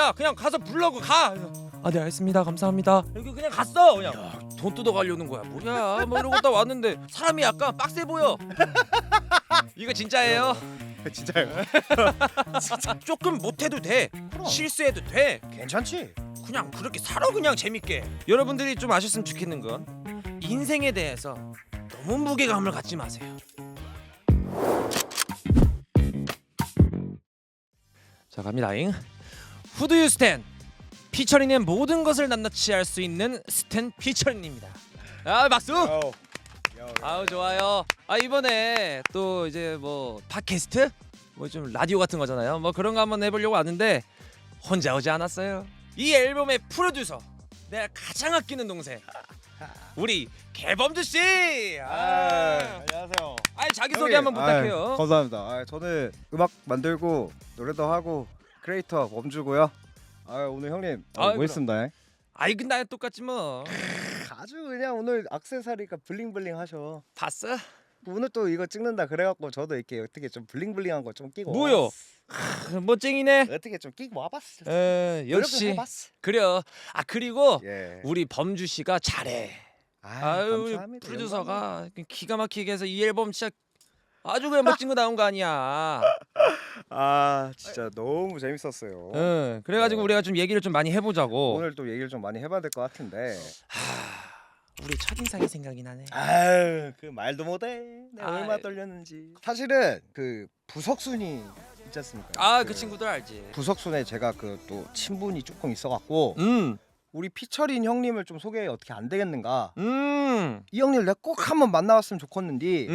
야 그냥 가서 불러고 가. 아 네 알겠습니다 감사합니다. 이렇게 그냥 갔어. 그냥 돈 뜯어가려는 거야. 뭐야 뭐 이러고 딱 왔는데 사람이 약간 빡세 보여. 이거 진짜예요? 진짜요? 조금 못해도 돼. 실수해도 돼. 괜찮지? 그냥 그렇게 살아 그냥 재밌게. 여러분들이 좀 아셨으면 좋겠는 건 인생에 대해서 너무 무게감을 갖지 마세요. 자 갑니다잉. Who do you stand? 피처링의 모든 것을 낱낱이 알 수 있는 스탠 피처링입니다. 아 박수. 아우 좋아요. 아 이번에 또 이제 뭐 팟캐스트 뭐 좀 라디오 같은 거잖아요. 뭐 그런 거 한번 해보려고 왔는데 혼자 오지 않았어요. 이 앨범의 프로듀서 내가 가장 아끼는 동생 우리 개범주 씨. 안녕하세요. 자기 소개 한번 부탁해요. 감사합니다. 저는 음악 만들고 노래도 하고 크리에이터 범주고요. 오늘 형님 멋있습니다. 근데 나야 똑같지 뭐. 아주 그냥 오늘 액세서리가 블링블링 하셔. 봤어? 오늘 또 이거 찍는다 그래갖고 저도 이렇게 어떻게 좀 블링블링한 거 좀 끼고. 뭐요? 멋쟁이네. 어떻게 좀 끼고 와봤어. 역시 해봤어. 그래요. 그리고 예. 우리 범주 씨가 잘해. 아유 감사합니다. 프로듀서가 기가 막히게 해서 이 앨범 진짜 아주 그냥 멋진 거 나온 거 아니야. 진짜 너무 재밌었어요. 그래가지고 우리가 좀 얘기를 좀 많이 해보자고. 오늘 또 얘기를 좀 많이 해봐야 될 것 같은데. 우리 첫인상이 생각이 나네. 그 말도 못해. 내가 얼마나 아이. 떨렸는지. 사실은 그 부석순이 있지 않습니까? 그 친구들 알지. 부석순에 제가 그 또 친분이 조금 있어갖고 우리 피처린 형님을 좀 소개 어떻게 안 되겠는가? 이 형님 내가 꼭 한번 만나봤으면 좋겠는데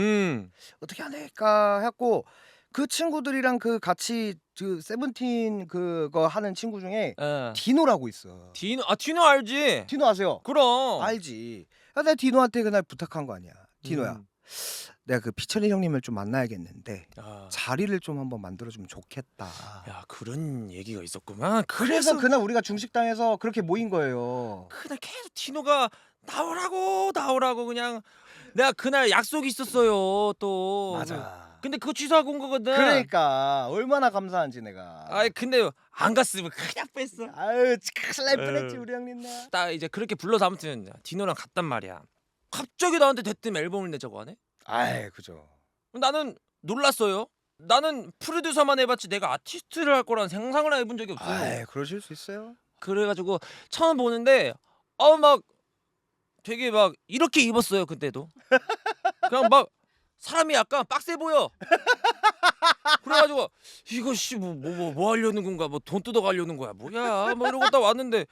어떻게 안 될까 했고 그 친구들이랑 그 같이 그 세븐틴 그거 하는 친구 중에 디노라고 있어. 디노 알지. 디노 아세요? 그럼. 알지. 내가 디노한테 그날 부탁한 거 아니야. 디노야. 내가 그 피처린 형님을 좀 만나야겠는데 자리를 좀 한번 만들어주면 좋겠다. 야 그런 얘기가 있었구만. 그래서 그날 우리가 중식당에서 그렇게 모인 거예요. 그날 계속 디노가 나오라고 그냥 내가 그날 약속이 있었어요 또. 맞아. 근데 그거 취소하고 온 거거든. 그러니까 얼마나 감사한지 내가. 근데 안 갔으면 그냥 뺐어. 큰일 날 뻔했지 우리 형님 나. 딱 이제 그렇게 불러서 아무튼 디노랑 갔단 말이야. 갑자기 나한테 대뜸 앨범을 내자고 하네. 그죠. 나는 놀랐어요. 나는 프로듀서만 해봤지 내가 아티스트를 할 거라는 상상을 해본 적이 없어. 그러실 수 있어요. 그래가지고 처음 보는데 막 되게 막 이렇게 입었어요 그때도. 그냥 막 사람이 약간 빡세 보여. 그래가지고 이거 뭐 하려는 건가 뭐 돈 뜯어가려는 거야 뭐야 뭐 이러고 딱 왔는데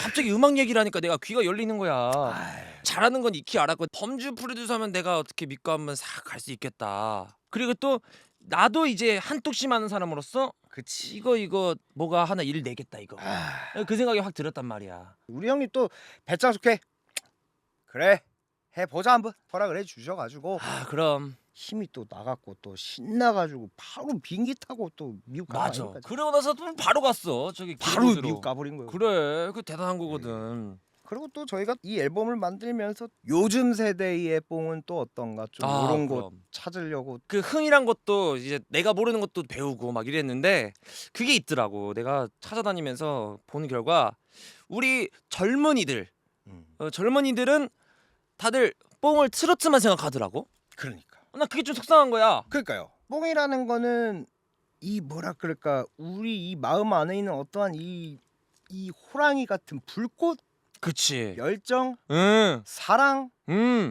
갑자기 음악 얘기를 하니까 내가 귀가 열리는 거야. 잘하는 건 익히 알았고 범주 프로듀서면 내가 어떻게 믿고 한번 싹 갈 수 있겠다. 그리고 또 나도 이제 한뚝심 하는 사람으로서 그치. 이거 뭐가 하나 일 내겠다 이거. 그 생각이 확 들었단 말이야. 우리 형님 또 배짱 좋게 그래 해보자 한번 허락을 해주셔가지고 그럼 힘이 또 나갔고 또 신나가지고 바로 비행기 타고 또 미국 맞아. 가니까 그러고 나서 또 바로 갔어 저기 바로 길곳으로. 미국 가버린 거예요. 그래 그 대단한 거거든. 그리고 또 저희가 이 앨범을 만들면서 요즘 세대의 뽕은 또 어떤가 좀 이런 거 그럼. 찾으려고. 그 흥이란 것도 이제 내가 모르는 것도 배우고 막 이랬는데 그게 있더라고. 내가 찾아다니면서 보는 결과 우리 젊은이들 젊은이들은 다들 뽕을 트로트만 생각하더라고. 그러니까. 나 그게 좀 속상한 거야. 그러니까요. 뽕이라는 거는 이 뭐라 그럴까 우리 이 마음 안에 있는 어떠한 이 호랑이 같은 불꽃, 그치. 열정, 응. 사랑,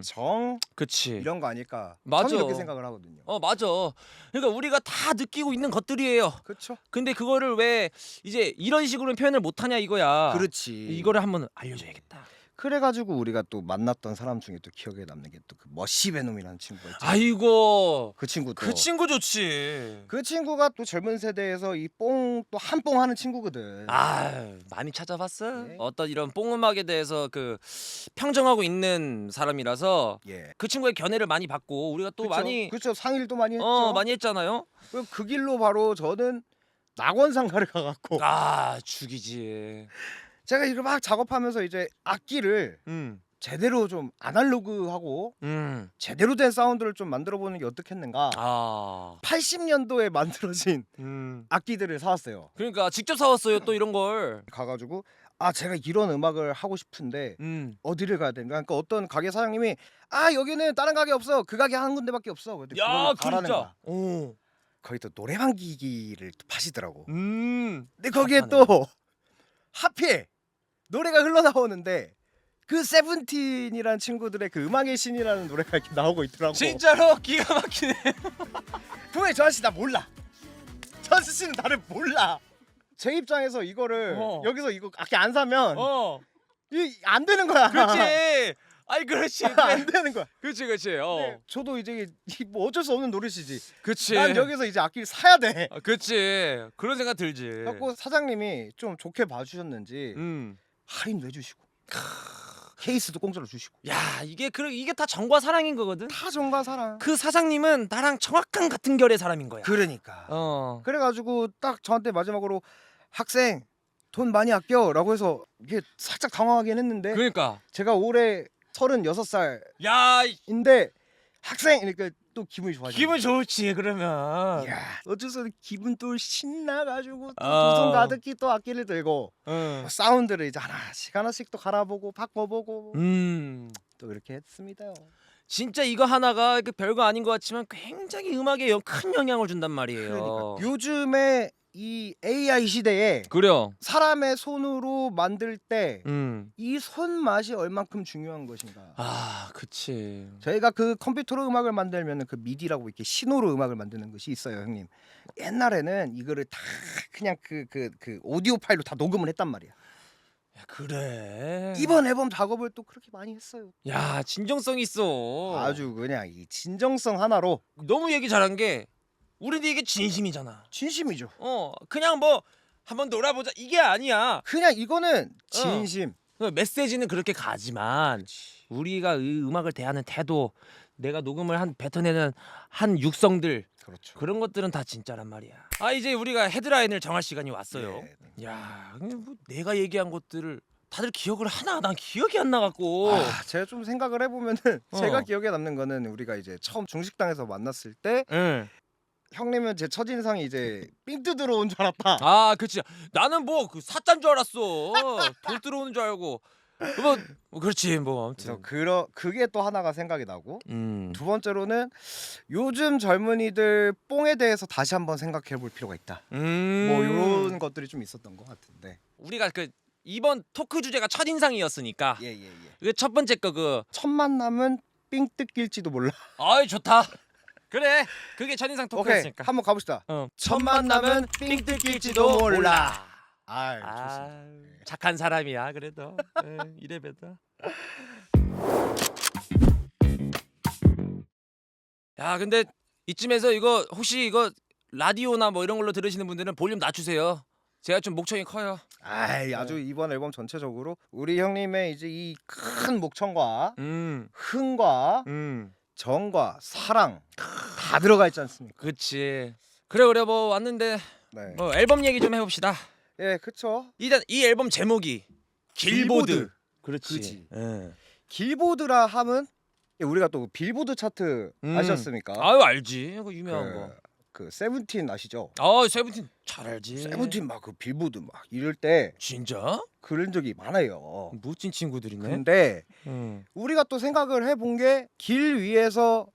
정 그치. 이런 거 아닐까. 맞아. 저는 이렇게 생각을 하거든요. 맞아. 그러니까 우리가 다 느끼고 있는 것들이에요. 그렇죠. 근데 그거를 왜 이제 이런 식으로 표현을 못 하냐 이거야. 그렇지. 이거를 한번 알려줘야겠다. 그래가지고 우리가 또 만났던 사람 중에 또 기억에 남는 게 또 그 머시베놈이라는 친구가 있죠. 아이고. 그 친구 또. 그 친구 좋지. 그 친구가 또 젊은 세대에서 이 뽕 또 한 뽕 하는 친구거든. 많이 찾아봤어. 네. 어떤 이런 뽕 음악에 대해서 그 평정하고 있는 사람이라서 예. 그 친구의 견해를 많이 받고 우리가 또 많이 그렇죠. 상의도 많이 했죠. 많이 했잖아요. 그 길로 바로 저는 낙원상가를 가갖고 죽이지. 제가 이거 막 작업하면서 이제 악기를 제대로 좀 아날로그하고 제대로 된 사운드를 좀 만들어보는 게 어떻겠는가. 80년도에 만들어진 악기들을 사왔어요. 그러니까 직접 사왔어요 또 이런 걸. 가가지고 제가 이런 음악을 하고 싶은데 어디를 가야 되는가. 그러니까 어떤 가게 사장님이 여기는 다른 가게 없어. 그 가게 한 군데밖에 없어. 야 가라는 진짜. 거야. 거기 또 노래방 기기를 또 파시더라고. 근데 근데 거기에 또 하필 노래가 흘러나오는데 그 세븐틴이라는 친구들의 그 음악의 신이라는 노래가 이렇게 나오고 있더라고. 진짜로 기가 막히네. 분명히 저 아저씨 나 몰라. 저 아저씨는 나를 몰라. 제 입장에서 이거를 여기서 이거 악기 안 사면 안 되는 거야. 그렇지. 아이 그렇지. 안 되는 거야. 그렇지. 네, 저도 이제 뭐 어쩔 수 없는 노릇이지. 그렇지. 난 여기서 이제 악기를 사야 돼. 그렇지. 그런 생각 들지. 그래서 사장님이 좀 좋게 봐주셨는지 할인도 해주시고 케이스도 공짜로 주시고. 야 이게 다 정과 사랑인 거거든. 다 정과 사랑. 그 사장님은 나랑 정확한 같은 결의 사람인 거야. 그러니까. 그래가지고 딱 저한테 마지막으로 학생 돈 많이 아껴라고 해서 이게 살짝 당황하긴 했는데. 그러니까 제가 올해 36살인데 야 학생 이러니까 또 기분이 좋아져. 기분 좋지 그러면. 야 어쩔 수 없이 기분 또 신나가지고 또 두 손 가득히 또 악기를 들고 사운드를 이제 하나씩 또 갈아보고 바꿔보고 또 이렇게 했습니다. 진짜 이거 하나가 별거 아닌 것 같지만 굉장히 음악에 큰 영향을 준단 말이에요. 그러니까 요즘에 이 AI 시대에 그래요. 사람의 손으로 만들 때 이 손맛이 얼만큼 중요한 것인가. 그치. 저희가 그 컴퓨터로 음악을 만들면 그 미디라고 이렇게 신호로 음악을 만드는 것이 있어요, 형님. 옛날에는 이거를 다 그냥 그 오디오 파일로 다 녹음을 했단 말이야. 야, 그래. 이번 앨범 작업을 또 그렇게 많이 했어요. 야 진정성 있어. 아주 그냥 이 진정성 하나로. 너무 얘기 잘한 게 우리도 이게 진심이잖아. 진심이죠. 그냥 뭐 한번 놀아보자 이게 아니야. 그냥 이거는 진심. 메시지는 그렇게 가지만 우리가 이 음악을 대하는 태도, 내가 녹음을 뱉어내는 한 육성들, 그렇죠. 그런 것들은 다 진짜란 말이야. 이제 우리가 헤드라인을 정할 시간이 왔어요. 야, 뭐 내가 얘기한 것들을 다들 기억을 하나? 난 기억이 안 나갖고. 제가 좀 생각을 해보면은 제가 기억에 남는 거는 우리가 이제 처음 중식당에서 만났을 때 형님은 제 첫인상이 이제 삥 뜯으러 온 줄 알았다. 그치. 나는 뭐 그 사자인 줄 알았어. 돌 들어오는 줄 알고. 뭐 그렇지 뭐 아무튼. 그게 또 하나가 생각이 나고 두 번째로는 요즘 젊은이들 뽕에 대해서 다시 한번 생각해 볼 필요가 있다. 뭐 이런 것들이 좀 있었던 것 같은데. 우리가 그 이번 토크 주제가 첫인상이었으니까 예예예. 그 첫 번째 거 첫 만남은 삥 뜯길지도 몰라. 좋다. 그래 그게 첫인상 오케이 토크였으니까. 한번 가봅시다. 첫 만남은 삥 뜯길지도 몰라. 좋습니다. 착한 사람이야 그래도. 이래봬도. 야 근데 이쯤에서 이거 혹시 이거 라디오나 뭐 이런 걸로 들으시는 분들은 볼륨 낮추세요. 제가 좀 목청이 커요. 아주 이번 앨범 전체적으로 우리 형님의 이제 이 큰 목청과 흥과 정과 사랑 다 들어가 있지 않습니까? 그치. 그래 뭐 왔는데 네. 뭐 앨범 얘기 좀 해봅시다. 예, 그쵸. 일단 이 앨범 제목이 길보드. 그렇지. 길보드라 함은 우리가 또 빌보드 차트 아셨습니까? 알지. 그거 유명한 거. 그 세븐틴 아시죠? 세븐틴 잘 알지. 세븐틴 막 그 빌보드 막 이럴 때 진짜? 그런 적이 많아요. 멋진 친구들이네. 근데 우리가 또 생각을 해본 게 길 위에서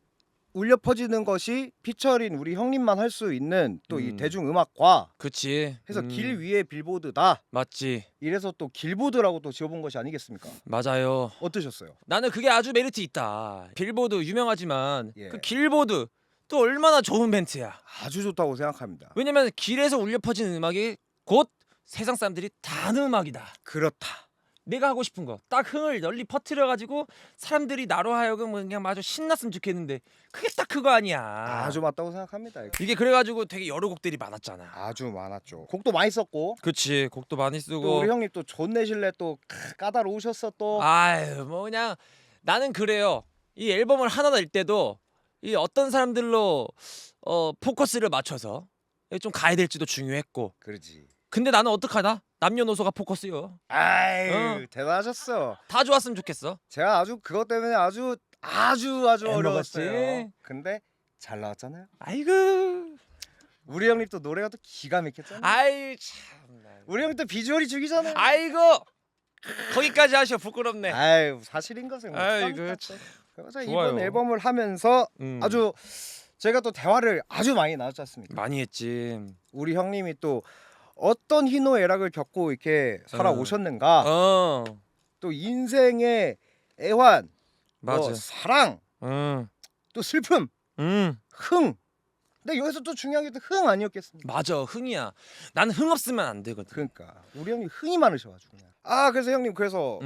울려 퍼지는 것이 피처린 우리 형님만 할 수 있는 또 이 대중음악과 그치. 해서 길 위에 빌보드다. 맞지. 이래서 또 길보드라고 또 지어본 것이 아니겠습니까? 맞아요. 어떠셨어요? 나는 그게 아주 메리트 있다. 빌보드 유명하지만 예. 그 길보드 또 얼마나 좋은 멘트야. 아주 좋다고 생각합니다. 왜냐면 길에서 울려 퍼지는 음악이 곧 세상 사람들이 다 아는 음악이다. 그렇다. 내가 하고 싶은 거 딱 흥을 널리 퍼뜨려 가지고 사람들이 나로 하여금 그냥 아주 신났으면 좋겠는데 그게 딱 그거 아니야. 아주 맞다고 생각합니다. 이게 그래가지고 되게 여러 곡들이 많았잖아. 아주 많았죠. 곡도 많이 썼고. 그치. 곡도 많이 쓰고. 또 우리 형님 또 존내실래 또 까다로우셨어 또. 뭐 그냥 나는 그래요. 이 앨범을 하나 낼 때도 이 어떤 사람들로 포커스를 맞춰서 좀 가야 될지도 중요했고. 그러지. 근데 나는 어떡하나? 남녀노소가 포커스요. 아유 대단하셨어. 다 좋았으면 좋겠어. 제가 아주 그것 때문에 아주 애 어려웠어요. 먹었지? 근데 잘 나왔잖아요. 아이고. 우리 형님 또 노래가 또 기가 막혔잖아요. 아이 참. 우리 형님 또 비주얼이 죽이잖아요. 아이고. 거기까지 하셔 부끄럽네. 아유 사실인 것은 뭐 아이고, 땀 참. 땄어. 그래서 좋아요. 이번 앨범을 하면서 음. 아주 제가 또 대화를 아주 많이 나눴지 않습니까? 많이 했지. 우리 형님이 또 어떤 희노애락을 겪고 이렇게 살아오셨는가, 어. 또 인생의 애환, 맞아. 뭐 사랑, 응. 또 슬픔, 응. 흥. 근데 여기서 또 중요한 게 또 흥 아니었겠습니까? 맞아. 흥이야. 나는 흥 없으면 안 되거든. 그러니까 우리 형님 흥이 많으셔가지고 그냥. 아 그래서 형님 그래서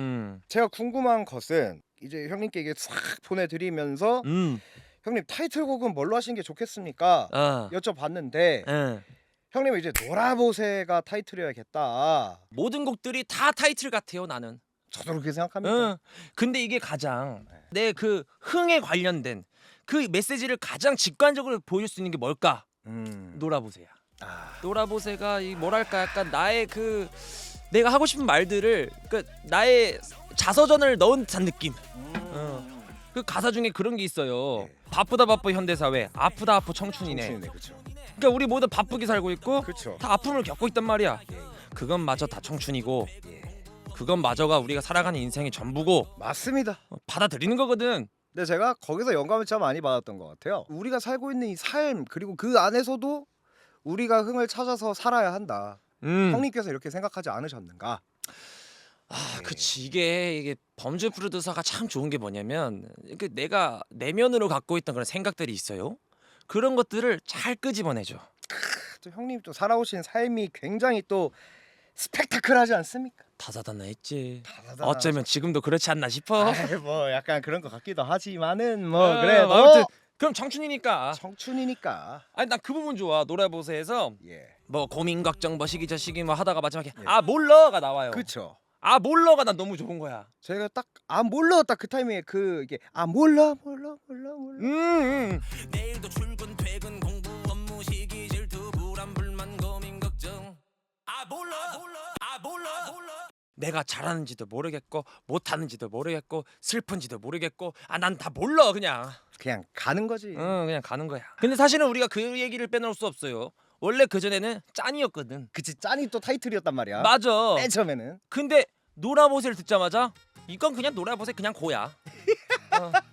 제가 궁금한 것은 이제 형님께 이게 싹 보내드리면서 형님 타이틀곡은 뭘로 하시는 게 좋겠습니까? 어. 여쭤봤는데 응. 형님은 이제 놀아보세가 타이틀이어야겠다. 모든 곡들이 다 타이틀 같아요, 나는. 저도 그렇게 생각합니다. 응. 근데 이게 가장 내 그 흥에 관련된 그 메시지를 가장 직관적으로 보여줄 수 있는 게 뭘까? 놀아보세요. 놀아보세가 이 뭐랄까 약간 나의 그 내가 하고 싶은 말들을 그 나의 자서전을 넣은 듯한 느낌. 그 가사 중에 그런 게 있어요. 네. 바쁘다 바빠 현대사회, 아프다 아프 청춘이네. 그렇죠. 그러니까 우리 모두 바쁘게 살고 있고 그렇죠. 다 아픔을 겪고 있단 말이야. 그건 마저 다 청춘이고 그건 마저가 우리가 살아가는 인생의 전부고 맞습니다. 받아들이는 거거든. 근데 제가 거기서 영감을 참 많이 받았던 것 같아요. 우리가 살고 있는 이 삶 그리고 그 안에서도 우리가 흥을 찾아서 살아야 한다. 형님께서 이렇게 생각하지 않으셨는가? 아, 그치. 이게 범죄 프로듀서가 참 좋은 게 뭐냐면 그 내가 내면으로 갖고 있던 그런 생각들이 있어요. 그런 것들을 잘 끄집어내죠. 또 형님 또 살아오신 삶이 굉장히 또 스펙타클하지 않습니까? 다사다난했지. 다사다난. 어쩌면 지금도 그렇지 않나 싶어. 뭐 약간 그런 것 같기도 하지만은 뭐 어, 그래도 아무튼 그럼 청춘이니까. 청춘이니까. 아니 난 그 부분 좋아. 놀아보세에서 예. 뭐 고민 걱정 뭐 시기 저 시기 뭐 하다가 마지막에 아 몰러가 나와요. 그렇죠. 아 몰러가 난 너무 좋은 거야. 제가 딱 몰라 딱 그 타이밍에 그 이게 몰라. 내일도 출근 퇴근 공부 업무 시기 질투 불안 불만 고민 걱정 아 몰라 내가 잘하는지도 모르겠고 못하는지도 모르겠고 슬픈지도 모르겠고 아 난 다 몰라 그냥 가는 거지. 그냥 가는 거야. 근데 사실은 우리가 그 얘기를 빼놓을 수 없어요. 원래 그전에는 짠이었거든. 그치 짠이 또 타이틀이었단 말이야. 맞아. 맨 처음에는. 근데 놀아보세를 듣자마자 이건 그냥 놀아보세 그냥 고야.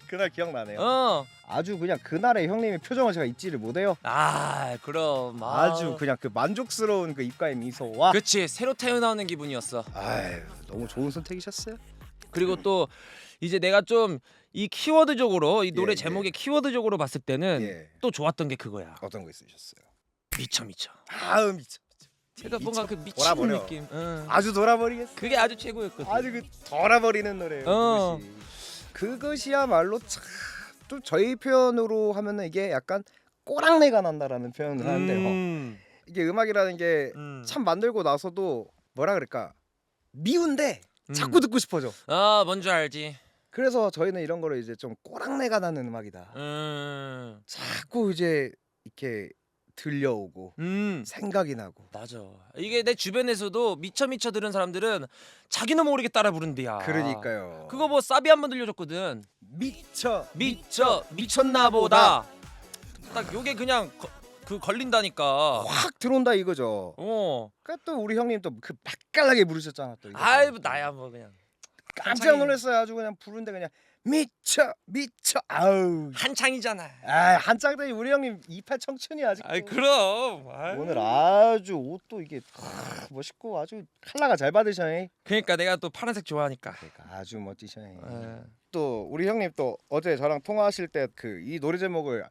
그날 기억나네요. 어. 아주 그냥 그날의 형님의 표정을 제가 잊지를 못해요. 아 그럼 아주 그냥 그 만족스러운 그 입가의 미소와. 그치 새로 태어나는 기분이었어. 아유 너무 좋은 선택이셨어요. 그리고 또 이제 내가 좀 이 키워드적으로 이 노래 예, 제목의 키워드적으로 봤을 때는 예. 또 좋았던 게 그거야. 어떤 거 있으셨어요? 미쳐. 아우 미쳐. 제가 뭔가 그 미치는 돌아버려. 느낌. 아주 돌아버리겠어. 그게 아주 최고였거든. 아주 그 돌아버리는 노래예요. 어. 그것이야말로 참 또 저희 표현으로 하면은 이게 약간 꼬랑내가 난다라는 표현을 하는데요. 이게 음악이라는 게 참 만들고 나서도 뭐라 그럴까 미운데 자꾸 듣고 싶어져. 아 뭔지 알지. 그래서 저희는 이런 거를 이제 좀 꼬랑내가 나는 음악이다. 자꾸 이제 이렇게 들려오고 생각이 나고. 맞아. 이게 내 주변에서도 미쳐 들은 사람들은 자기는 모르게 따라 부른대야. 그러니까요. 그거 뭐 사비 한번 들려줬거든. 미쳐 미쳤나 보다. 딱 요게 그냥 그 걸린다니까. 확 들어온다 이거죠. 그러니까 또 우리 형님 또 그 맛깔나게 부르셨잖아 또. 이거. 아이 나야 뭐 그냥 깜짝 놀랐어요. 아주 그냥 부르는데 그냥 미쳐 아우 한창이잖아. 한창더니 우리 형님 28 청춘이 아직. 아이 그럼. 아이. 오늘 아주 옷도 이게 멋있고 아주 컬러가 잘 받으셔요. 그러니까 내가 또 파란색 좋아하니까. 그러니까 아주 멋지셔요. 에. 또 우리 형님 또 어제 저랑 통화하실 때 그 이 노래 제목을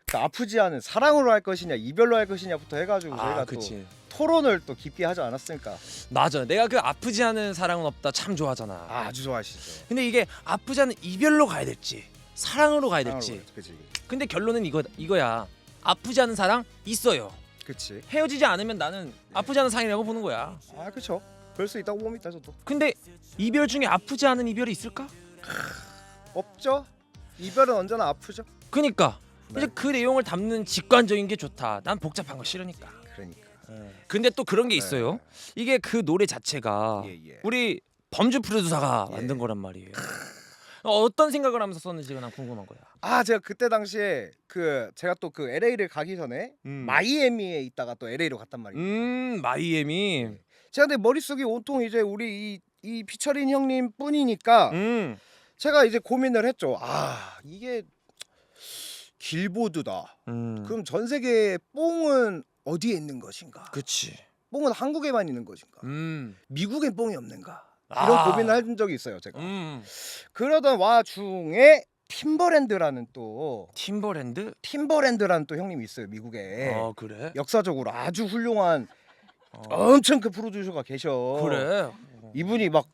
그 아프지 않은 사랑으로 할 것이냐 이별로 할 것이냐부터 해가지고 저희가 그치. 또 토론을 또 깊게 하지 않았습니까? 맞아. 내가 그 아프지 않은 사랑은 없다 참 좋아하잖아. 아주 좋아하시죠. 근데 이게 아프지 않은 이별로 가야 될지 사랑으로 가야 될지. 그치. 근데 결론은 이거야. 아프지 않은 사랑 있어요. 그치. 헤어지지 않으면 나는 아프지 않은 사랑이라고 보는 거야. 그쵸. 그럴 수 있다고 봅니다 저도. 근데 이별 중에 아프지 않은 이별이 있을까? 없죠. 이별은 언제나 아프죠. 그니까 네. 이제 그 내용을 담는 직관적인 게 좋다. 난 복잡한 거 싫으니까. 그러니까 근데 또 그런 게 네. 있어요. 이게 그 노래 자체가 예. 우리 범주 프로듀서가 예. 만든 거란 말이에요. 어떤 생각을 하면서 썼는지가 난 궁금한 거야. 아 제가 그때 당시에 그 제가 또 그 LA를 가기 전에 마이애미에 있다가 또 LA로 갔단 말이에요. 마이애미. 예. 제가 근데 머릿속이 온통 이제 우리 이 피처린 형님 뿐이니까 제가 이제 고민을 했죠. 아 이게 길보드다. 그럼 전 세계의 뽕은 어디에 있는 것인가? 그치. 뽕은 한국에만 있는 것인가? 미국엔 뽕이 없는가? 이런 아. 고민을 한 적이 있어요, 제가. 그러던 와중에 팀버랜드라는 또 형님이 있어요, 미국에. 아 그래? 역사적으로 아주 훌륭한 엄청 그 프로듀서가 계셔. 그래. 이분이 막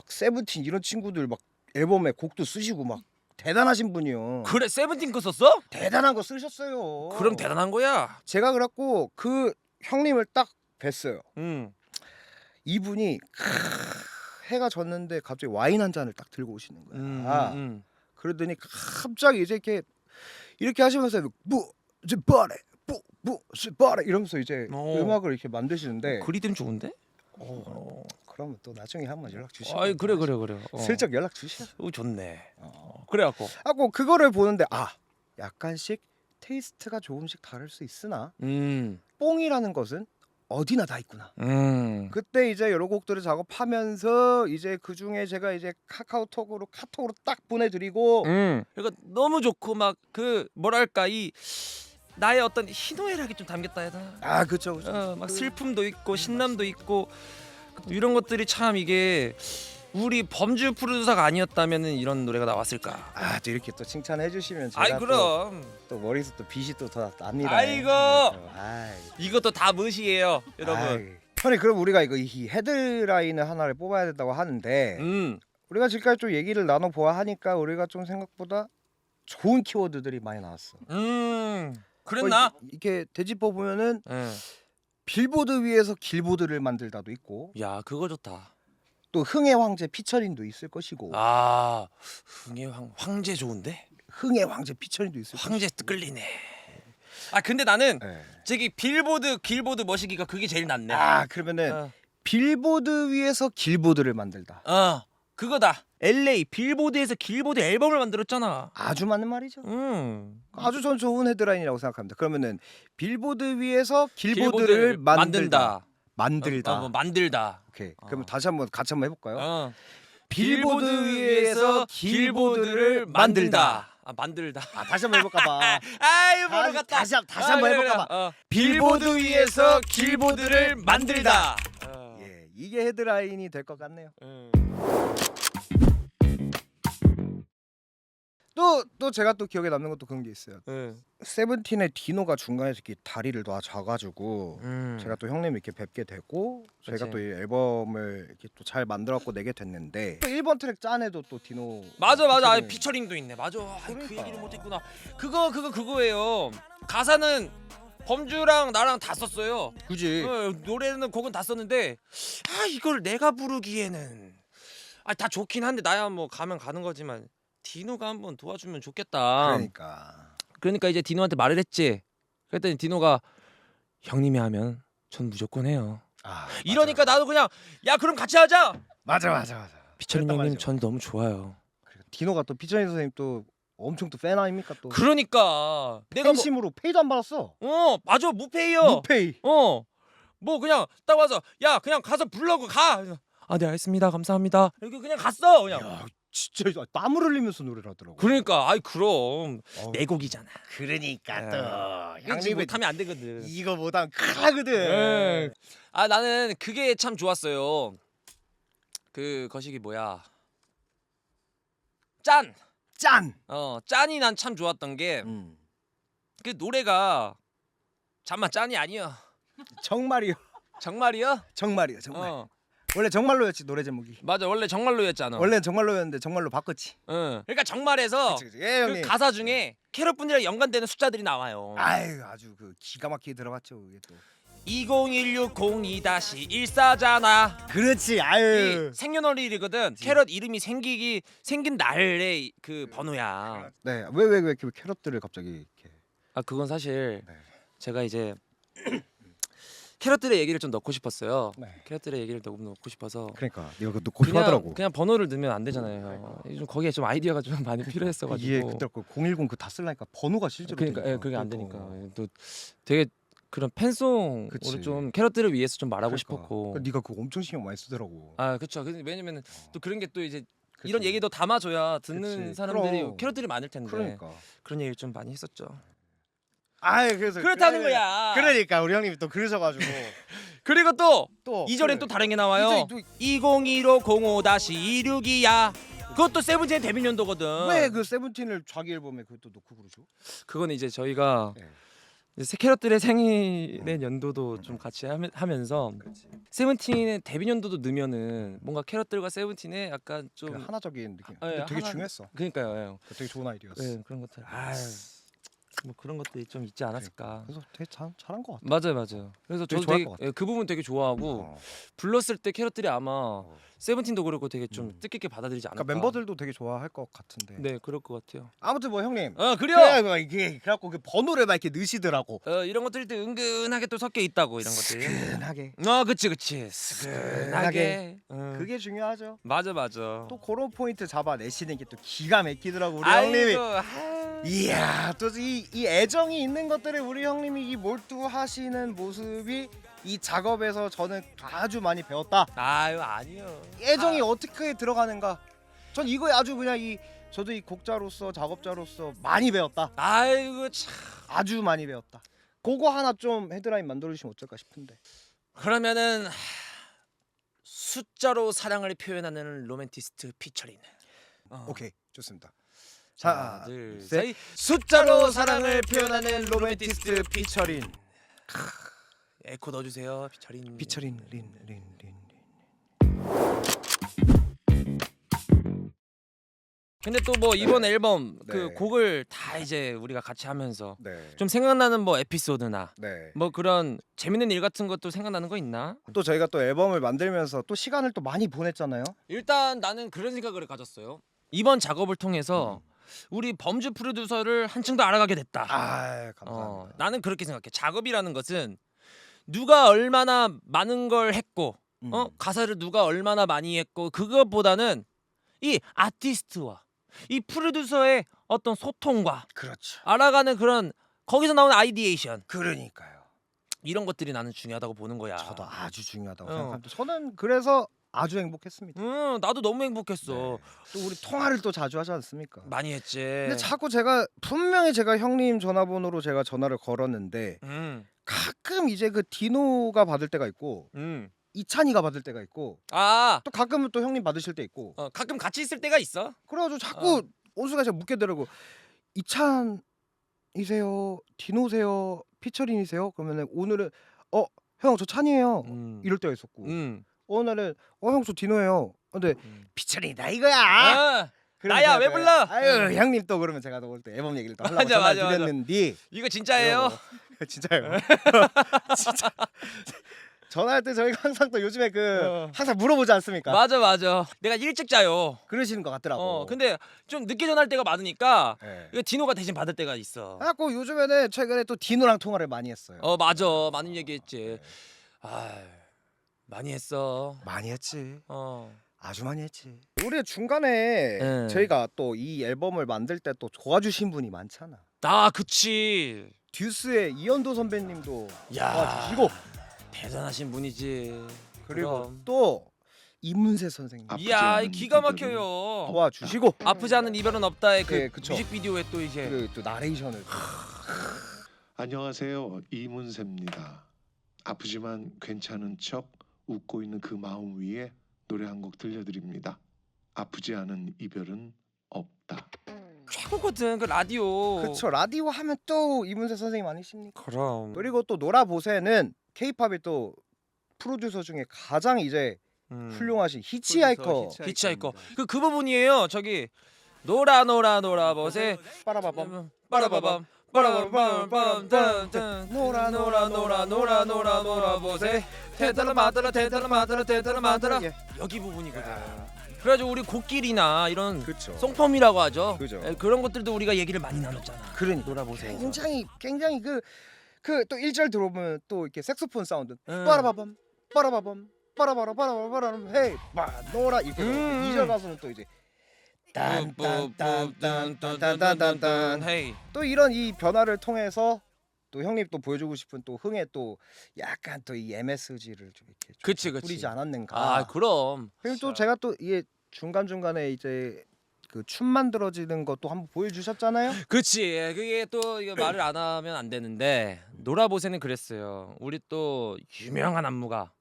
세븐틴 이런 친구들 막 앨범에 곡도 쓰시고 막 대단하신 분이요. 그래 세븐틴 거 썼어? 대단한 거 쓰셨어요. 그럼 대단한 거야. 제가 그래갖고 그 형님을 딱 뵀어요. 이분이 해가 졌는데 갑자기 와인 한 잔을 딱 들고 오시는 거야. 그러더니 갑자기 이제 이렇게 하시면서 뭐즈바레 뭐즈바레 이러면서 이제 음악을 이렇게 만드시는데 그리듬 좋은데? 그러면 또 나중에 한번 연락 주시고. 아이 그래. 슬쩍 연락 주시오. 좋네. 그래갖고 하고 그거를 보는데 약간씩 테이스트가 조금씩 다를 수 있으나 뽕이라는 것은 어디나 다 있구나. 그때 이제 여러 곡들을 작업하면서 이제 그 중에 제가 이제 카톡으로 딱 보내드리고. 그러니까 너무 좋고 막 그 뭐랄까 이 나의 어떤 희노애락이 좀 담겼다 해야 되나? 그쵸. 막 슬픔도 있고 신남도 있고 이런 것들이 참 이게 우리 범주 프로듀서가 아니었다면은 이런 노래가 나왔을까? 또 이렇게 또 칭찬해 주시면 제가 아이 그럼. 또 머리에서 또 빛이 또 더 납니다. 아이고. 아이. 이것도 다 멋이에요, 여러분. 형님 그럼 우리가 이 헤드라인을 하나를 뽑아야 된다고 하는데 우리가 지금까지 좀 얘기를 나눠 보아 하니까 우리가 좀 생각보다 좋은 키워드들이 많이 나왔어. 그랬나? 이렇게 되짚어 보면은 예. 빌보드 위에서 길보드를 만들다도 있고, 야 그거 좋다. 또 흥의 황제 피처링도 있을 것이고. 흥의 황제 좋은데? 흥의 황제 피처링도 있을 황제 것이고. 끌리네. 근데 나는 네. 저기 빌보드 길보드 머시기가 그게 제일 낫네. 그러면은 빌보드 위에서 길보드를 만들다. 그거다. LA 빌보드에서 길보드 앨범을 만들었잖아. 아주 맞는 말이죠. 아주 전 좋은 헤드라인이라고 생각합니다. 그러면은 빌보드 위에서 길보드를 만들다. 오케이. 그러면 다시 한번 같이 한번 해볼까요? 빌보드 위에서 길보드를 만들다. 다시 한번 해볼까봐. 모르겠다. 다시 한번 해볼까봐. 빌보드 위에서 길보드를 만들다. 이게 헤드라인이 될 것 같네요. 또 제가 또 기억에 남는 것도 그런 게 있어요. 세븐틴의 디노가 중간에 이렇게 다리를 놔줘가지고 제가 또 형님 이렇게 뵙게 되고 제가 또 이 앨범을 이렇게 또 잘 만들었고 내게 됐는데 또 1번 트랙 짠에도 또 디노 맞아 피처링도 있네. 맞아. 그 얘기를 못했구나. 그거예요. 가사는 범주랑 나랑 다 썼어요. 그지. 노래는 곡은 다 썼는데 이걸 내가 부르기에는 다 좋긴 한데 나야 뭐 가면 가는 거지만 디노가 한번 도와주면 좋겠다. 그러니까 이제 디노한테 말을 했지. 그랬더니 디노가 형님이 하면 전 무조건 해요. 이러니까 나도 그냥 그럼 같이 하자. 맞아. 피처링 형님 전 너무 좋아요. 디노가 또 피처링 선생님 또 엄청 또 팬 아닙니까 또. 그러니까 내가 팬심으로 페이도 안 받았어. 맞아 무페이요. 무페이. 뭐 그냥 딱 와서 그냥 가서 불러고 가. 네 알겠습니다 감사합니다. 이렇게 그냥 갔어 그냥. 야, 진짜 땀을 흘리면서 노래를 하더라고. 그러니까 그럼 내 곡이잖아. 그러니까 또 형님 못하면 안 되거든. 이거 못하면 크거든. 나는 그게 참 좋았어요. 그 거시기 뭐야? 짠. 짠이 난 참 좋았던 게 그 노래가 잠만 짠이 아니야. 정말이요. 정말이야? 정말. 원래 정말로였지 노래 제목이. 맞아 원래 정말로였잖아. 원래 정말로였는데 정말로 바꿨지. 그러니까 정말에서 그치. 그 가사 중에 캐럿 분들이랑 연관되는 숫자들이 나와요. 아주 그 기가 막히게 들어갔죠 그게 또. 20160-2-14잖아. 그렇지. 이 생년월일이거든. 캐럿 이름이 생긴 날의 그 번호야. 네. 왜 캐럿들을 갑자기 이렇게. 그건 사실 제가 이제 캐럿들의 얘기를 좀 넣고 싶었어요. 네. 캐럿들의 얘기를 너무 넣고 싶어서. 그러니까 네가 그거 넣고 싶어 하더라고. 그냥 번호를 넣으면 안 되잖아요. 좀 거기에 좀 아이디어가 좀 많이 필요했어가지고. 이게 그때 그 010 그 다 쓰려니까 번호가 실제로 그러니까 되니까. 그게 안 그러니까. 되니까 또 되게 그런 팬송으로 그치. 좀 캐럿들을 위해서 좀 말하고 그러니까. 싶었고. 그러니까 네가 그거 엄청 신경 많이 쓰더라고. 아 그렇죠. 왜냐면은 또 그런 게 또 이제 그치. 이런 얘기도 담아줘야 듣는 그치. 사람들이 그럼. 캐럿들이 많을 텐데. 그러니까. 그런 얘기를 좀 많이 했었죠. 아 그래서 그렇다는 거야. 그러니까 우리 형님이 또 그러셔가지고 그리고 또 또 2절엔 또 다른 게 나와요. 2015-05-262야. 그것도 세븐틴의 데뷔 연도거든. 왜그 세븐틴을 자기 앨범에 그것도 넣고 그러죠? 그건 이제 저희가 네. 이제 캐럿들의 생일의 연도도 좀 같이 하면서 세븐틴의 데뷔 연도도 넣으면은 뭔가 캐럿들과 세븐틴의 약간 그 좀 하나적인 느낌. 아, 예, 근데 되게 하나- 중요했어. 그러니까요. 되게 좋은 아이디어였어. 네, 그런 것들. 뭐 그런 것들이 좀 있지 않았을까. 그래서 되게 잘한 것 같아. 맞아요. 그래서 되게 저도 좋아할 되게 것 같아. 그 부분 되게 좋아하고 어. 불렀을 때 캐럿들이 아마 세븐틴도 그렇고 되게 좀 음. 뜻깊게 받아들이지 않을까. 그러니까 멤버들도 되게 좋아할 것 같은데. 네, 그럴 것 같아요. 아무튼 뭐 형님. 그래요. 그래 이게 그래갖고 그 번호를 막 이렇게 넣으시더라고. 이런 것들이 또 은근하게 또 섞여 있다고 이런 것들이. 스근하게. 그치. 스근하게. 그게 중요하죠. 맞아. 또 그런 포인트 잡아내시는 게 또 기가 막히더라고 우리 형님이. 이야 또 이 애정이 있는 것들을 우리 형님이 이 몰두하시는 모습이 이 작업에서 저는 아주 많이 배웠다. 아니요. 애정이 어떻게 들어가는가. 전 이거에 아주 그냥 저도 이 곡자로서 작업자로서 많이 배웠다. 아이고 참. 아주 많이 배웠다. 그거 하나 좀 헤드라인 만들어주시면 어쩔까 싶은데. 그러면은 숫자로 사랑을 표현하는 로맨티스트 피처링. 오케이 좋습니다. 하나, 둘, 셋. 셋. 숫자로 사랑을 표현하는 로맨티스트 피처링. 에코 넣어주세요. 피처링. 피처링 린. 근데 또 뭐 이번 앨범 네. 그 곡을 다 이제 우리가 같이 하면서 네. 좀 생각나는 뭐 에피소드나 네. 뭐 그런 재밌는 일 같은 것도 생각나는 거 있나? 또 저희가 또 앨범을 만들면서 또 시간을 또 많이 보냈잖아요. 일단 나는 그런 생각을 가졌어요. 이번 작업을 통해서 우리 범주 프로듀서를 한층 더 알아가게 됐다. 아 감사합니다. 나는 그렇게 생각해. 작업이라는 것은 누가 얼마나 많은 걸 했고, 가사를 누가 얼마나 많이 했고, 그것보다는 이 아티스트와 이 프로듀서의 어떤 소통과 그렇죠. 알아가는 그런 거기서 나오는 아이디에이션 그러니까요. 이런 것들이 나는 중요하다고 보는 거야. 저도 아주 중요하다고 어. 생각합니다. 저는 그래서 아주 행복했습니다. 나도 너무 행복했어. 네. 또 우리 통화를 또 자주 하지 않습니까? 많이 했지. 근데 자꾸 분명히 제가 형님 전화번호로 제가 전화를 걸었는데 가끔 이제 그 디노가 받을 때가 있고 이찬이가 받을 때가 있고 또 가끔은 또 형님 받으실 때 있고 가끔 같이 있을 때가 있어. 그래가지고 자꾸 온수가 제가 묻게 되더라고. 이찬이세요? 디노세요? 피처링이세요? 그러면은 오늘은 형 저 찬이에요. 이럴 때가 있었고 어느 날은 형 저 디노예요. 근데 피처링이다 이거야. 나야, 왜 불러? 아유 형님 또 그러면 제가 또 올 때 앨범 얘기를 또 하려고 맞아, 전화 맞아. 드렸는데 이거 진짜예요? 진짜요. 진짜 전화할 때 저희가 항상 또 요즘에 항상 물어보지 않습니까? 맞아. 내가 일찍 자요. 그러시는 것 같더라고. 근데 좀 늦게 전화할 때가 많이 네. 이거 디노가 대신 받을 때가 있어. 그래갖고 요즘에는 최근에 또 디노랑 통화를 많이 했어요. 맞아. 많은 얘기했지. 많이 했어. 많이 했지. 어. 아주 많이 했지. 우리 중간에 저희가 또 이 앨범을 만들 때 또 도와주신 분이 많잖아. 그치. 듀스의 이현도 선배님도 야. 도와주시고 대단하신 분이지. 그리고 그럼. 또 이문세 선생님 이야, 기가 막혀요. 도와주시고 아프지 않은 이별은 없다의 그 네, 그쵸. 뮤직비디오에 또 이제 또 나레이션을 안녕하세요. 이문세입니다. 아프지만 괜찮은 척 웃고 있는 그 마음 위에 노래 한 곡 들려드립니다. 아프지 않은 이별은 없다. 최고거든 그 라디오. 그쵸. 라디오 하면 또 이문세 선생님 아니십니까? 그럼. 그리고 또 노라보세는 K-팝의 또 프로듀서 중에 가장 이제 훌륭하신 히치하이커. 히치하이커. 그 부분이에요. 저기 노라 보세. 빠라바밤 빠라바밤. 빠라바밤. 노라 보세. 대달라 마더라. 예. 여기 부분이거든. 그래가지고 우리 곡길이나 이런 그쵸. 송펌이라고 하죠. 그죠. 그런 것들도 우리가 얘기를 많이 나눴잖아. 그러니까 노라보세. 굉장히 그 또 1절 들어보면 또 이렇게 색소폰 사운드 응. 빠라바밤 빠라바밤 빠라바라바라바람 헤이 노라 이렇게 2절 가수는 또 이제 딴딴딴딴딴딴딴딴 헤이. 또 이런 이 변화를 통해서 또 형님 또 보여주고 싶은 또 흥에 또 약간 또 이 MSG를 좀 이렇게 좀 그치. 뿌리지 않았는가. 아 그럼. 그리고 또 제가 또 이게 중간 중간에 이제 그 춤 만들어지는 것도 한번 보여주셨잖아요. 그치. 그게 또 이거 말을 안 하면 안 되는데 놀아보세는 그랬어요. 우리 또 유명한 안무가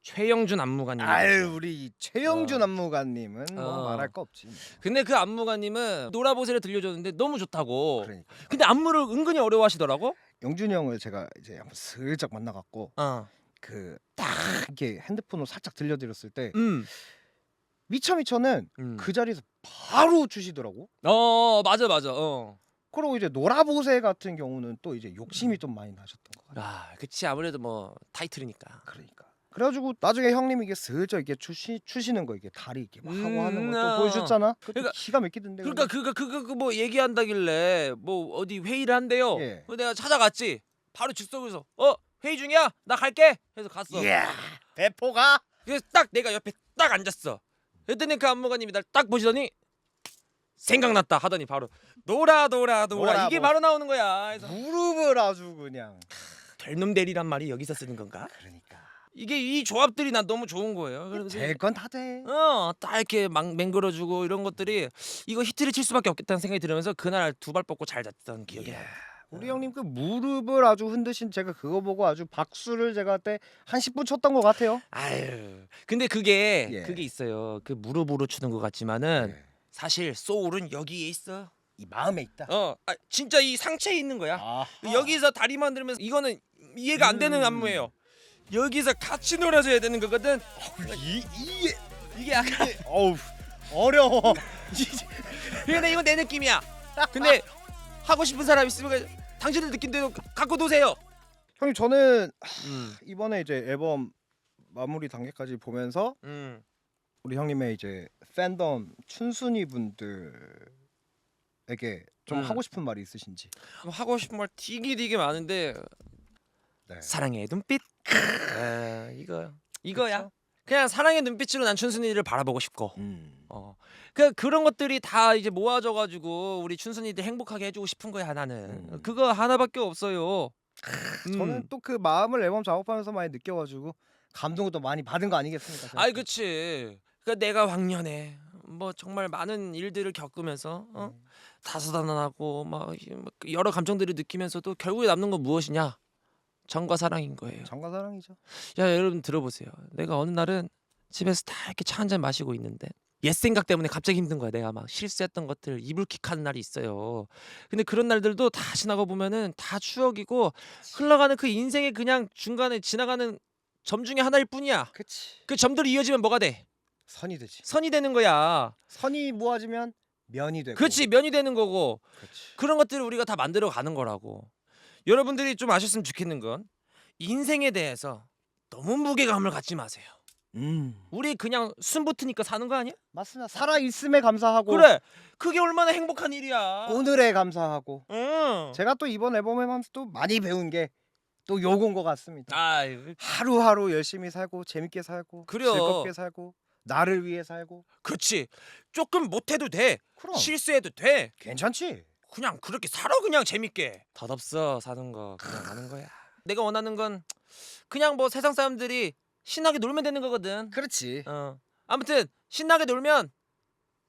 최영준 안무가님. 아유 우리 최영준 어. 안무가님은 뭐 어. 말할 거 없지. 근데 그 안무가님은 놀아보세를 들려줬는데 너무 좋다고. 그러니까 근데 안무를 은근히 어려워하시더라고. 영준이 형을 제가 이제 한번 슬쩍 만나갖고 어. 그 딱 이렇게 핸드폰으로 살짝 들려드렸을 때 음. 미쳐는 음. 그 자리에서 바로 추시더라고. 맞아. 그리고 이제 노라보세 같은 경우는 또 이제 욕심이 좀 많이 나셨던 것 같아요. 아, 그치. 아무래도 뭐 타이틀이니까. 그러니까. 그래가지고 나중에 형님이 이게 슬쩍 이렇게 추시는 거 이게 다리 이렇게 막 하고 하는 거 또 보여줬잖아. 그것도 그러니까- 기가 막히던데. 그러니까 그거 뭐 얘기한다길래 뭐 어디 회의를 한대요. 예. 그래서 내가 찾아갔지. 바로 즉석에서 회의 중이야. 나 갈게. 해서 갔어. 이야 배포가 그래서 딱 내가 옆에 딱 앉았어. 그랬더니 그 안무가님이 날 딱 보시더니 생각났다 하더니 바로 노라 이게 뭐. 바로 나오는 거야. 그래서 무릎을 아주 그냥. 될놈 대리란 말이 여기서 쓰는 건가? 그러니까 이게 이 조합들이 난 너무 좋은 거예요. 그래서 될 건 다 돼. 딱 이렇게 막 맹글어주고 이런 것들이 이거 히트를 칠 수밖에 없겠다는 생각이 들으면서 그날 두 발 뻗고 잘 잤던 기억이 나요. 우리 형님 그 무릎을 아주 흔드신 제가 그거 보고 아주 박수를 제가 그때 한 10분 쳤던 것 같아요. 아유, 근데 그게 예. 있어요. 그 무릎으로 추는 것 같지만은 네. 사실 소울은 여기에 있어. 이 마음에 있다. 진짜 이 상체에 있는 거야. 아하. 여기서 다리만 들면서 이거는 이해가 안 되는 안무예요. 여기서 같이 놀아줘야 되는 거거든. 이게 약간 어우 어려워. 근데 이건 내 느낌이야. 근데 하고 싶은 사람 있으면 당신들 느낌대로 갖고 노세요. 형님 저는 이번에 이제 앨범 마무리 단계까지 보면서 우리 형님의 이제 팬덤 춘순이 분들에게 좀 하고 싶은 말이 있으신지. 하고 싶은 말 되게 많은데 네. 사랑의 눈빛. 이거야. 그쵸? 그냥 사랑의 눈빛으로 난 춘순이를 바라보고 싶고. 그런 것들이 다 이제 모아져가지고 우리 춘순이들 행복하게 해주고 싶은 거야 나는. 그거 하나밖에 없어요. 저는 또 그 마음을 앨범 작업하면서 많이 느껴가지고 감동을 또 많이 받은 거 아니겠습니까? 제가? 아이 그치. 그러니까 내가 왕년에 뭐 정말 많은 일들을 겪으면서 다소다난하고 막 여러 감정들을 느끼면서도 결국에 남는 건 무엇이냐? 정과 사랑인 거예요. 정과 사랑이죠. 야 여러분 들어보세요. 내가 어느 날은 집에서 다 이렇게 차 한 잔 마시고 있는데 옛 생각 때문에 갑자기 힘든 거야. 내가 막 실수했던 것들 이불킥하는 날이 있어요. 근데 그런 날들도 다 지나고 보면은 다 추억이고 흘러가는 그 인생의 그냥 중간에 지나가는 점 중에 하나일 뿐이야. 그치. 그 점들이 이어지면 뭐가 돼? 선이 되지. 선이 되는 거야. 선이 모아지면 면이 되고. 그렇지, 면이 되는 거고. 그치. 그런 것들을 우리가 다 만들어 가는 거라고. 여러분들이 좀 아셨으면 좋겠는 건 인생에 대해서 너무 무게감을 갖지 마세요. 우리 그냥 숨 붙으니까 사는 거 아니야? 맞습니다. 살아 있음에 감사하고. 그래. 그게 얼마나 행복한 일이야. 오늘에 감사하고. 응. 제가 또 이번 앨범에 하면서 또 많이 배운 게 또 요건 것 같습니다. 아유, 하루하루 열심히 살고 재밌게 살고 그래요. 즐겁게 살고 나를 위해 살고. 그렇지. 조금 못해도 돼. 그럼 실수해도 돼. 괜찮지. 그냥 그렇게 살아 그냥 재밌게. 덧없어 사는 거 그냥 하는 거야. 내가 원하는 건 그냥 뭐 세상 사람들이 신나게 놀면 되는 거거든. 그렇지. 아무튼 신나게 놀면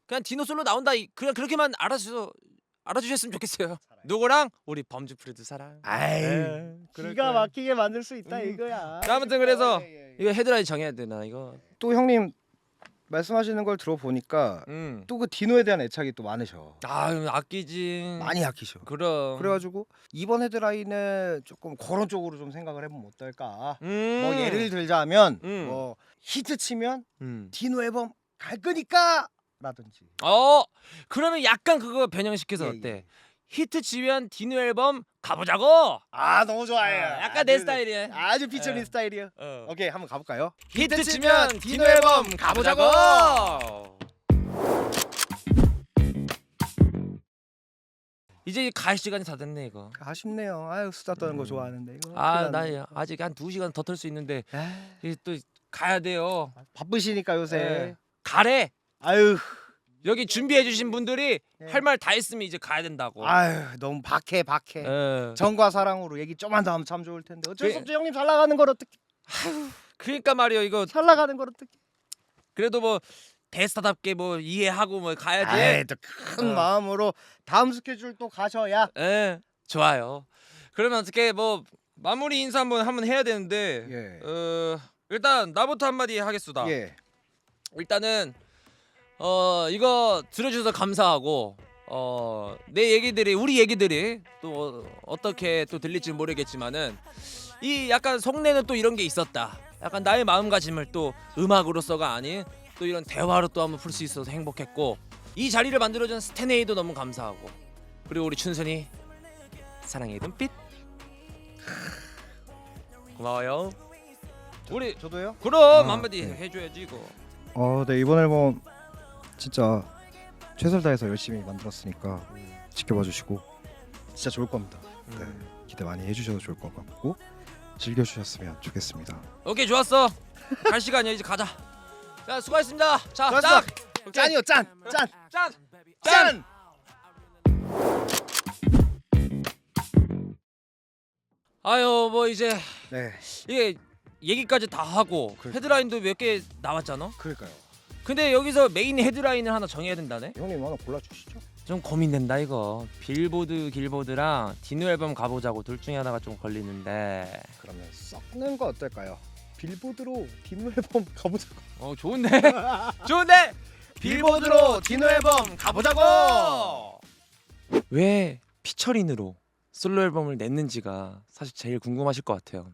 그냥 디노솔로 나온다. 그냥 그렇게만 알아주셨으면 좋겠어요. 누구랑? 우리 범주 프로듀서랑. 아유 그럴 기가 거야. 막히게 만들 수 있다 음. 이거야. 아무튼 그래서 예. 이거 헤드라인 정해야 되나 이거. 또 형님 말씀하시는 걸 들어보니까 또 그 디노에 대한 애착이 또 많으셔. 아유 아끼지. 많이 아끼셔. 그럼. 그래가지고 이번 헤드라인에 조금 그런 쪽으로 좀 생각을 해보면 어떨까. 뭐 예를 들자면 뭐 히트 치면 디노 앨범 갈 거니까 라든지. 그러면 약간 그거 변형시켜서 예, 어때? 예. 히트 치면 디노 앨범 가보자고. 아 너무 좋아요. 약간 내 스타일이야. 아주 피처링 예. 스타일이야. 오케이 한번 가볼까요? 히트 치면 디노 앨범 가보자고. 이제 갈 시간이 다 됐네 이거. 아쉽네요. 아유 수다 떠는 거 좋아하는데 이거. 아, 큰일 나 났네. 아직 한 2시간 더 털 수 있는데 에이, 이제 또 가야 돼요. 바쁘시니까 요새. 예. 가래. 아유. 여기 준비해 주신 분들이 예. 할 말 다 했으면 이제 가야 된다고. 아유 너무 박해. 예. 정과 사랑으로 얘기 좀만 더 하면 참 좋을 텐데 어쩔 수 그- 없죠 형님. 잘 나가는 걸 어떻게? 그러니까 말이요. 이거 잘 나가는 걸 어떻게? 그래도 뭐 대스타답게 뭐 이해하고 뭐 가야지. 아이 또큰 어. 마음으로 다음 스케줄 또 가셔야. 예. 좋아요. 그러면 어떻게 뭐 마무리 인사 한번 해야 되는데 예. 일단 나부터 한마디 하겠습니다. 예. 일단은 이거 들어주셔서 감사하고 내 얘기들이 우리 얘기들이 또 어떻게 또 들릴지 모르겠지만은 이 약간 속내는 또 이런 게 있었다. 약간 나의 마음가짐을 또 음악으로서가 아닌 또 이런 대화로 또 한번 풀 수 있어서 행복했고 이 자리를 만들어준 스테네이도 너무 감사하고 그리고 우리 춘선이 사랑의 눈빛 고마워요. 우리 저도요? 그럼 아, 한마디 네. 해줘야지 이거. 네 이번 앨범 진짜 최선을 다해서 열심히 만들었으니까 지켜봐 주시고 진짜 좋을 겁니다. 네, 기대 많이 해주셔도 좋을 것 같고 즐겨주셨으면 좋겠습니다. 오케이 좋았어. 갈 시간이야 이제 가자. 자 수고하셨습니다. 자 좋았어. 짠. 오케이. 짠이요 짠. 짠. 짠. 짠. 아유 뭐 이제 네. 이게 얘기까지 다 하고 그러니까요. 헤드라인도 몇 개 나왔잖아. 그러니까요. 근데 여기서 메인 헤드라인을 하나 정해야 된다네. 형님 하나 골라주시죠. 좀 고민된다 이거. 빌보드 길보드랑 디노 앨범 가보자고 둘 중에 하나가 좀 걸리는데. 그러면 썩는 거 어떨까요? 빌보드로 디노 앨범 가보자고. 좋은데. 좋은데. 빌보드로 디노 앨범 가보자고. 왜 피처링으로 솔로 앨범을 냈는지가 사실 제일 궁금하실 것 같아요.